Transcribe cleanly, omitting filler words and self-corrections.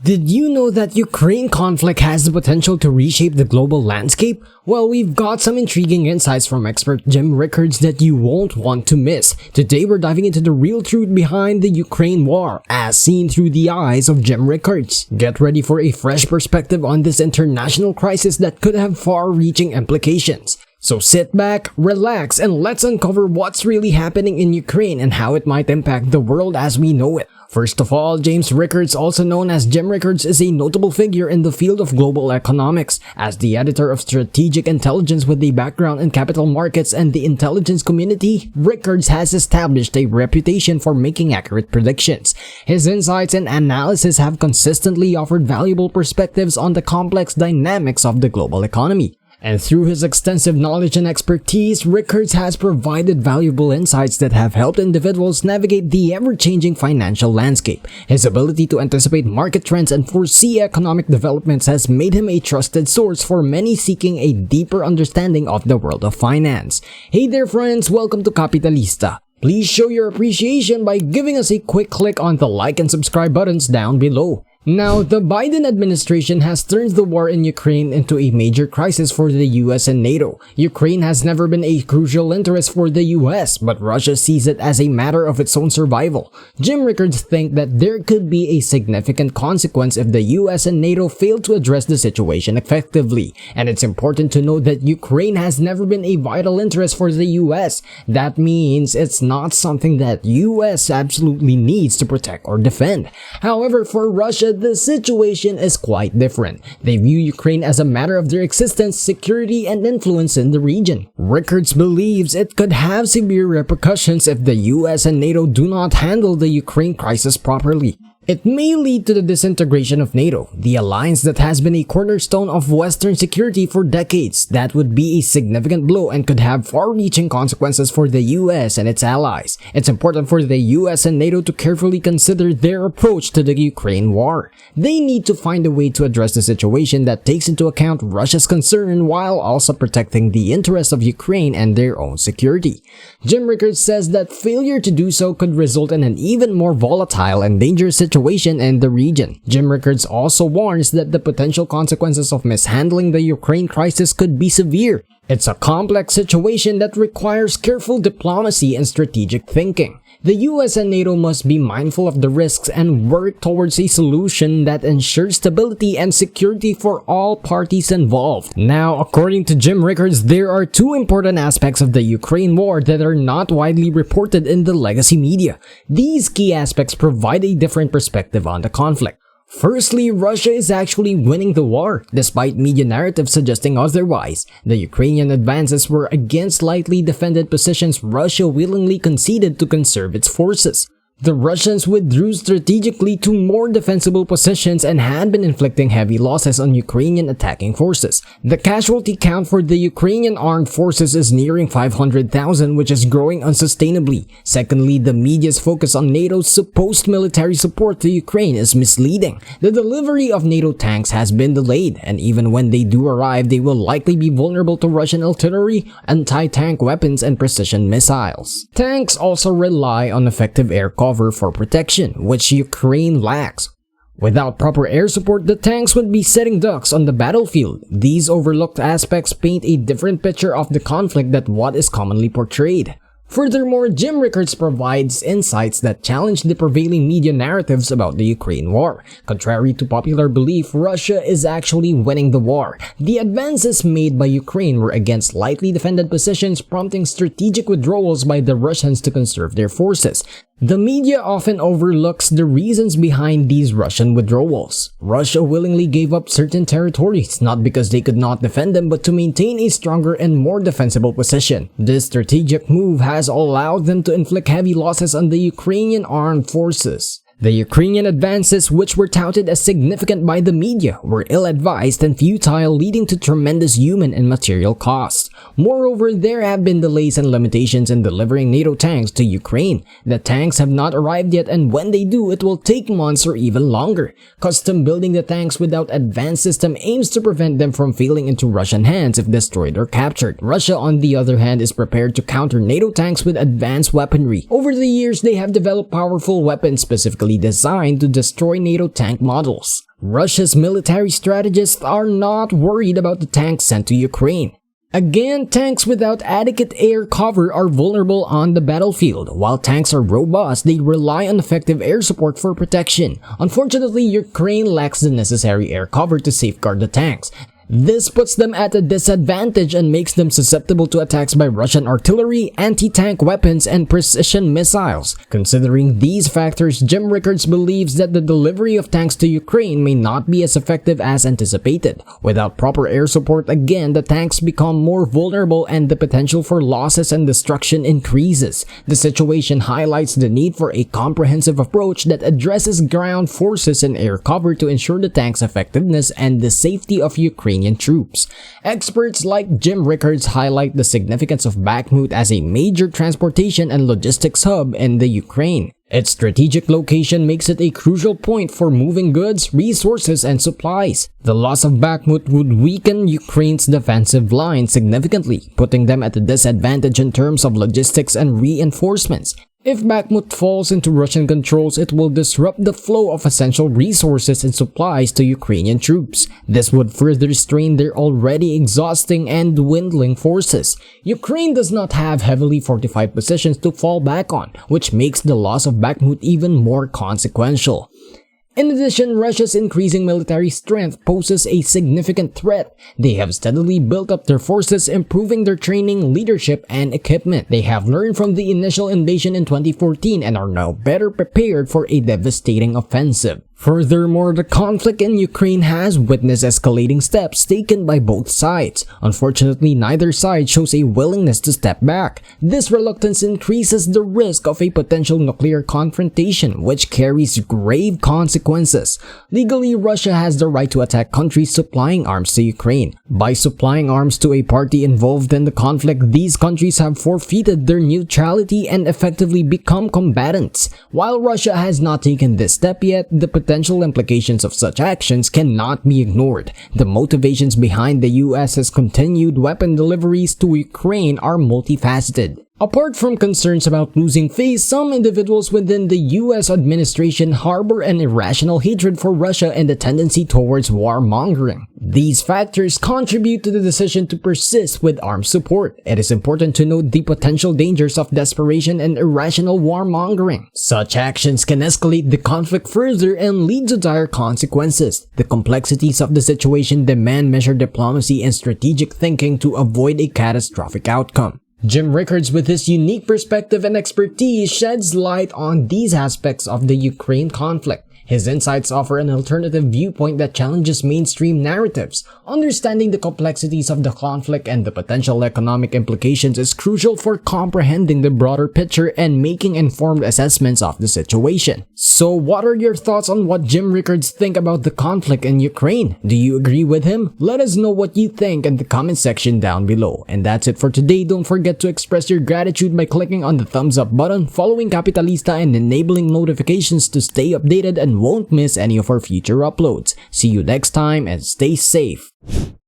Did you know that Ukraine conflict has the potential to reshape the global landscape? Well, we've got some intriguing insights from expert Jim Rickards that you won't want to miss. Today we're diving into the real truth behind the Ukraine war, as seen through the eyes of Jim Rickards. Get ready for a fresh perspective on this international crisis that could have far-reaching implications. So sit back, relax, and let's uncover what's really happening in Ukraine and how it might impact the world as we know it. First of all, James Rickards, also known as Jim Rickards, is a notable figure in the field of global economics. As the editor of strategic intelligence with a background in capital markets and the intelligence community, Rickards has established a reputation for making accurate predictions. His insights and analysis have consistently offered valuable perspectives on the complex dynamics of the global economy. And through his extensive knowledge and expertise, Rickards has provided valuable insights that have helped individuals navigate the ever-changing financial landscape. His ability to anticipate market trends and foresee economic developments has made him a trusted source for many seeking a deeper understanding of the world of finance. Hey there friends, welcome to Capitalista. Please show your appreciation by giving us a quick click on the like and subscribe buttons down below. Now, the Biden administration has turned the war in Ukraine into a major crisis for the US and NATO. Ukraine has never been a crucial interest for the US, but Russia sees it as a matter of its own survival. Jim Rickards thinks that there could be a significant consequence if the US and NATO fail to address the situation effectively. And it's important to note that Ukraine has never been a vital interest for the US. That means it's not something that US absolutely needs to protect or defend. However, for Russia, the situation is quite different. They view Ukraine as a matter of their existence, security, and influence in the region. Rickards believes it could have severe repercussions if the US and NATO do not handle the Ukraine crisis properly. It may lead to the disintegration of NATO, the alliance that has been a cornerstone of Western security for decades. That would be a significant blow and could have far-reaching consequences for the US and its allies. It's important for the US and NATO to carefully consider their approach to the Ukraine war. They need to find a way to address the situation that takes into account Russia's concern while also protecting the interests of Ukraine and their own security. Jim Rickards says that failure to do so could result in an even more volatile and dangerous situation in the region. Jim Rickards also warns that the potential consequences of mishandling the Ukraine crisis could be severe. It's a complex situation that requires careful diplomacy and strategic thinking. The US and NATO must be mindful of the risks and work towards a solution that ensures stability and security for all parties involved. Now, according to Jim Rickards, there are two important aspects of the Ukraine war that are not widely reported in the legacy media. These key aspects provide a different perspective on the conflict. Firstly, Russia is actually winning the war, despite media narratives suggesting otherwise. The Ukrainian advances were against lightly defended positions Russia willingly conceded to conserve its forces. The Russians withdrew strategically to more defensible positions and had been inflicting heavy losses on Ukrainian attacking forces. The casualty count for the Ukrainian armed forces is nearing 500,000, which is growing unsustainably. Secondly, the media's focus on NATO's supposed military support to Ukraine is misleading. The delivery of NATO tanks has been delayed, and even when they do arrive, they will likely be vulnerable to Russian artillery, anti-tank weapons, and precision missiles. Tanks also rely on effective air cover for protection, which Ukraine lacks. Without proper air support, the tanks would be setting ducks on the battlefield. These overlooked aspects paint a different picture of the conflict than what is commonly portrayed. Furthermore, Jim Rickards provides insights that challenge the prevailing media narratives about the Ukraine war. Contrary to popular belief, Russia is actually winning the war. The advances made by Ukraine were against lightly defended positions, prompting strategic withdrawals by the Russians to conserve their forces. The media often overlooks the reasons behind these Russian withdrawals. Russia willingly gave up certain territories, not because they could not defend them, but to maintain a stronger and more defensible position. This strategic move has allowed them to inflict heavy losses on the Ukrainian armed forces. The Ukrainian advances, which were touted as significant by the media, were ill-advised and futile, leading to tremendous human and material costs. Moreover, there have been delays and limitations in delivering NATO tanks to Ukraine. The tanks have not arrived yet, and when they do, it will take months or even longer. Custom building the tanks without advanced system aims to prevent them from falling into Russian hands if destroyed or captured. Russia, on the other hand, is prepared to counter NATO tanks with advanced weaponry. Over the years, they have developed powerful weapons specifically designed to destroy NATO tank models. Russia's military strategists are not worried about the tanks sent to Ukraine. Again, tanks without adequate air cover are vulnerable on the battlefield. While tanks are robust, they rely on effective air support for protection. Unfortunately, Ukraine lacks the necessary air cover to safeguard the tanks. This puts them at a disadvantage and makes them susceptible to attacks by Russian artillery, anti-tank weapons, and precision missiles. Considering these factors, Jim Rickards believes that the delivery of tanks to Ukraine may not be as effective as anticipated. Without proper air support, again, the tanks become more vulnerable and the potential for losses and destruction increases. The situation highlights the need for a comprehensive approach that addresses ground forces and air cover to ensure the tank's effectiveness and the safety of Ukrainian troops. Experts like Jim Rickards highlight the significance of Bakhmut as a major transportation and logistics hub in the Ukraine. Its strategic location makes it a crucial point for moving goods, resources, and supplies. The loss of Bakhmut would weaken Ukraine's defensive line significantly, putting them at a disadvantage in terms of logistics and reinforcements. If Bakhmut falls into Russian controls, it will disrupt the flow of essential resources and supplies to Ukrainian troops. This would further strain their already exhausting and dwindling forces. Ukraine does not have heavily fortified positions to fall back on, which makes the loss of Bakhmut even more consequential. In addition, Russia's increasing military strength poses a significant threat. They have steadily built up their forces, improving their training, leadership, and equipment. They have learned from the initial invasion in 2014 and are now better prepared for a devastating offensive. Furthermore, the conflict in Ukraine has witnessed escalating steps taken by both sides. Unfortunately, neither side shows a willingness to step back. This reluctance increases the risk of a potential nuclear confrontation, which carries grave consequences. Legally, Russia has the right to attack countries supplying arms to Ukraine. By supplying arms to a party involved in the conflict, these countries have forfeited their neutrality and effectively become combatants. While Russia has not taken this step yet, the potential implications of such actions cannot be ignored. The motivations behind the US's continued weapon deliveries to Ukraine are multifaceted. Apart from concerns about losing face, some individuals within the US administration harbor an irrational hatred for Russia and a tendency towards warmongering. These factors contribute to the decision to persist with armed support. It is important to note the potential dangers of desperation and irrational warmongering. Such actions can escalate the conflict further and lead to dire consequences. The complexities of the situation demand measured diplomacy and strategic thinking to avoid a catastrophic outcome. Jim Rickards, with his unique perspective and expertise, sheds light on these aspects of the Ukraine conflict. His insights offer an alternative viewpoint that challenges mainstream narratives. Understanding the complexities of the conflict and the potential economic implications is crucial for comprehending the broader picture and making informed assessments of the situation. So what are your thoughts on what Jim Rickards thinks about the conflict in Ukraine? Do you agree with him? Let us know what you think in the comment section down below. And that's it for today. Don't forget to express your gratitude by clicking on the thumbs up button, following Capitalista, and enabling notifications to stay updated and won't miss any of our future uploads. See you next time and stay safe.